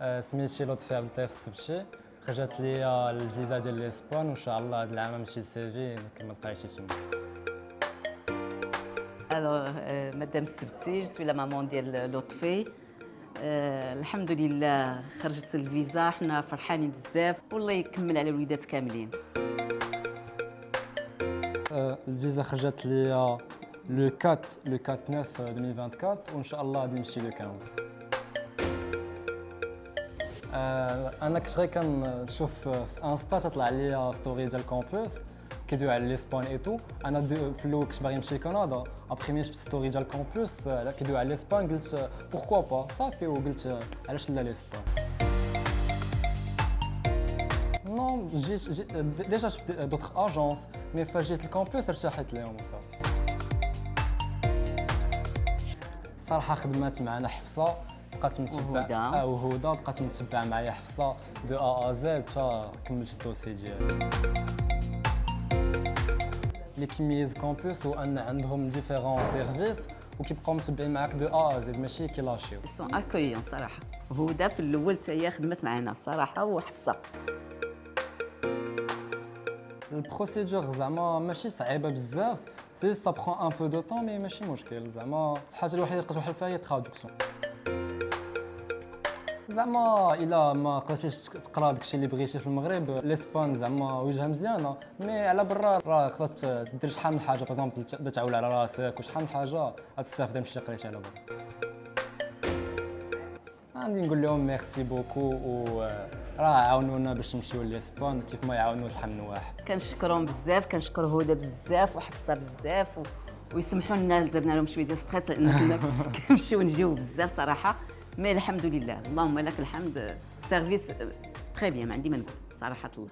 سميتي لطفي عبد اللطيف السبتي. خرجت لي الفيزا ديال ليسبان وان شاء الله هذا العام نمشي لسيفي نكمل قرايتي تما. Alors, Madame Sebti, je suis la maman ديال لطفي. الحمد لله خرجت الفيزا، حنا فرحانين بزاف والله يكمل على الوليدات كاملين. الفيزا خرجت لي لو 4 9 2024 وان شاء الله غادي نمشي لو 15. انا كنت غير كنشوف في انستا تطلع لي ستوري ديال الكامبوس كيدوي على ليسبان اي تو. انا في الاول كنت باغي نمشي لكندا، ابخي ملي شفت ستوري ديال الكامبوس كيدوي على ليسبان قلت بوركوا با صافي، وقلت علاش لا ليسبان. نو جيت ديجا شفت دوطخ اجونس، مي فاش جيت الكامبوس ارتحت ليهم وصافي. صراحه خدمات معنا حفصه، بقات متبعه وهدى بقات متبعه معايا حفصه دو ا زد حتى كملت الدوسي ديالي. اللي كيميز كامبوس هو ان عندهم ديفيرون سيرفيس وكيبقاو متبعين معاك دو ا زد، ماشي كيلاشيو. سون اكويون صراحه. هدى في الاول حتى هي خدمت معنا صراحه، وحفصه. البروسيدور زعما ماشي صعيبه بزاف، سي سا برون ان بو دو طون، مي ماشي مشكل. زعما الحاجه الوحيده اللي لقيت واحد فيها هي ترادكسيون. زعما الا ما قدرتيش تقرا داكشي اللي بغيتي في المغرب، لاسبان زعما وجهه مزيانه، مي على برا راه تقدر دير شحال من حاجه، باغ تعول على راسك وشحال من حاجه غتستافد من شي قريتي على برا. غادي نقول لهم ميرسي بوكو، و راه عاونونا باش نمشيو لاسبان كيف ما يعاونوا شحال من واحد. كنشكرهم بزاف، كنشكر هدى بزاف وحفصه بزاف ويسمحوا لنا زدنا لهم شويه ديال ستريس لان كنا كنمشيو ونجيو بزاف صراحه. مي الحمد لله اللهم لك الحمد، سيرفيس تري بيان، ما عندي ما نقول صراحه الله.